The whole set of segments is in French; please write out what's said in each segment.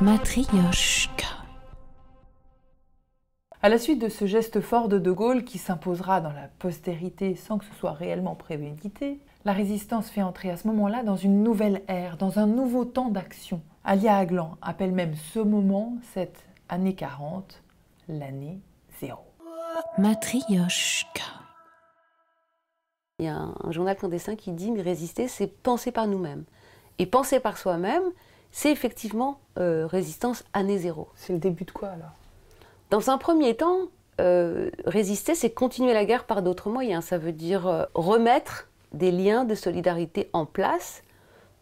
Matryoshka. À la suite de ce geste fort de Gaulle qui s'imposera dans la postérité sans que ce soit réellement prémédité, la résistance fait entrer à ce moment-là dans une nouvelle ère, dans un nouveau temps d'action. Alia Aglan appelle même ce moment, cette année 40, l'année 0. Matryoshka. Il y a un journal clandestin qui dit « mais résister, c'est penser par nous-mêmes ». Et penser par soi-même, c'est effectivement résistance année 0. C'est le début de quoi alors? Dans un premier temps, résister, c'est continuer la guerre par d'autres moyens. Ça veut dire remettre des liens de solidarité en place,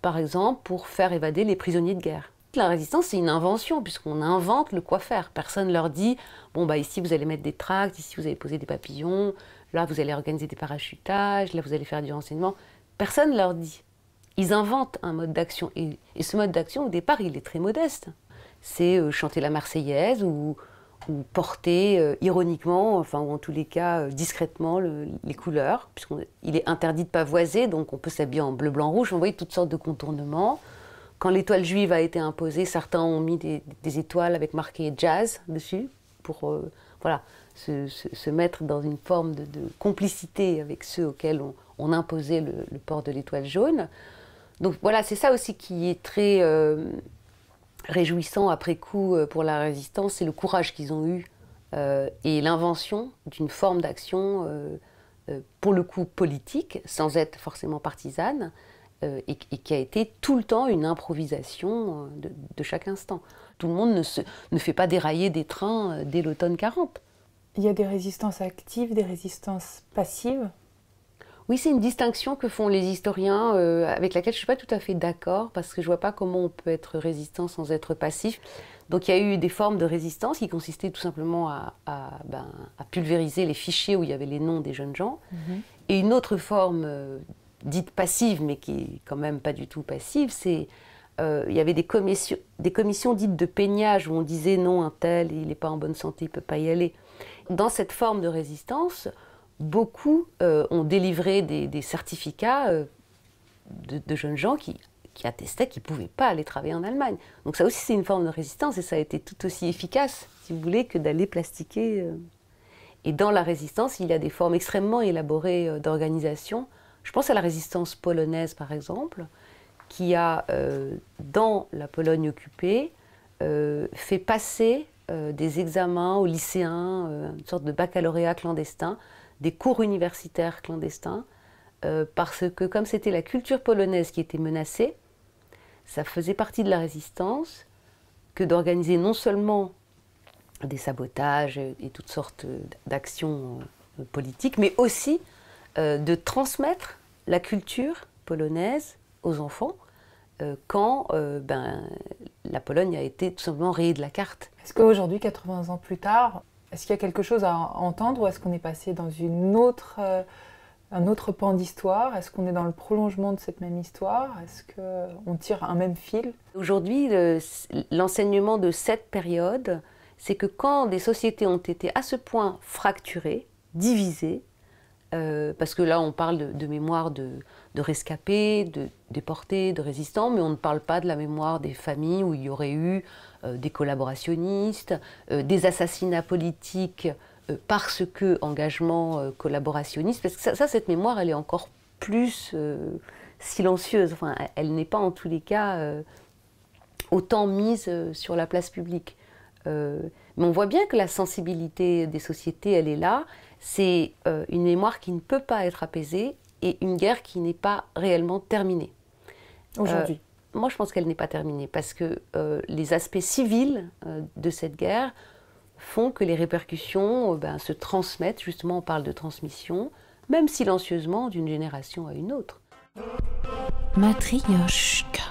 par exemple pour faire évader les prisonniers de guerre. La résistance, c'est une invention, puisqu'on invente le quoi faire. Personne ne leur dit « bon, bah, ici, vous allez mettre des tracts, ici, vous allez poser des papillons, là, vous allez organiser des parachutages, là, vous allez faire du renseignement. » Personne ne leur dit. Ils inventent un mode d'action. Et ce mode d'action, au départ, il est très modeste. C'est chanter la Marseillaise ou porter ironiquement, enfin, ou en tous les cas discrètement, les couleurs, puisqu'il est interdit de pavoiser, donc on peut s'habiller en bleu, blanc, rouge. On voit toutes sortes de contournements. Quand l'étoile juive a été imposée, certains ont mis des étoiles avec marqué jazz dessus, pour voilà, se mettre dans une forme de complicité avec ceux auxquels on imposait le port de l'étoile jaune. Donc voilà, c'est ça aussi qui est très réjouissant après coup pour la résistance, c'est le courage qu'ils ont eu et l'invention d'une forme d'action, pour le coup politique, sans être forcément partisane, et qui a été tout le temps une improvisation de chaque instant. Tout le monde ne fait pas dérailler des trains dès l'automne 40. Il y a des résistances actives, des résistances passives? Oui, c'est une distinction que font les historiens, avec laquelle je ne suis pas tout à fait d'accord, parce que je ne vois pas comment on peut être résistant sans être passif. Donc il y a eu des formes de résistance qui consistaient tout simplement à pulvériser les fichiers où il y avait les noms des jeunes gens. Et une autre forme dite passive, mais qui est quand même pas du tout passive, c'est il y avait des commissions dites de peignage où on disait non, un tel, il n'est pas en bonne santé, il ne peut pas y aller. Dans cette forme de résistance, beaucoup ont délivré des certificats de jeunes gens qui attestaient qu'ils ne pouvaient pas aller travailler en Allemagne. Donc ça aussi c'est une forme de résistance et ça a été tout aussi efficace, si vous voulez, que d'aller plastiquer. Et dans la résistance, il y a des formes extrêmement élaborées d'organisation. Je pense à la résistance polonaise par exemple, qui a, dans la Pologne occupée, fait passer des examens aux lycéens, une sorte de baccalauréat clandestin, des cours universitaires clandestins, parce que comme c'était la culture polonaise qui était menacée, ça faisait partie de la résistance que d'organiser non seulement des sabotages et toutes sortes d'actions politiques, mais aussi de transmettre la culture polonaise aux enfants quand la Pologne a été tout simplement rayée de la carte. Est-ce qu'aujourd'hui, 80 ans plus tard, est-ce qu'il y a quelque chose à entendre ou est-ce qu'on est passé dans un autre pan d'histoire? Est-ce qu'on est dans le prolongement de cette même histoire? Est-ce qu'on tire un même fil? Aujourd'hui, l'enseignement de cette période, c'est que quand des sociétés ont été à ce point fracturées, divisées, parce que là on parle de mémoire de rescapés, de déportés, de résistants, mais on ne parle pas de la mémoire des familles où il y aurait eu des collaborationnistes, des assassinats politiques parce que engagement collaborationniste, parce que cette mémoire elle est encore plus silencieuse, enfin, elle n'est pas en tous les cas autant mise sur la place publique. Mais on voit bien que la sensibilité des sociétés, elle est là. C'est une mémoire qui ne peut pas être apaisée et une guerre qui n'est pas réellement terminée. Aujourd'hui? Moi, je pense qu'elle n'est pas terminée parce que les aspects civils de cette guerre font que les répercussions se transmettent. Justement, on parle de transmission, même silencieusement, d'une génération à une autre. Matryoshka.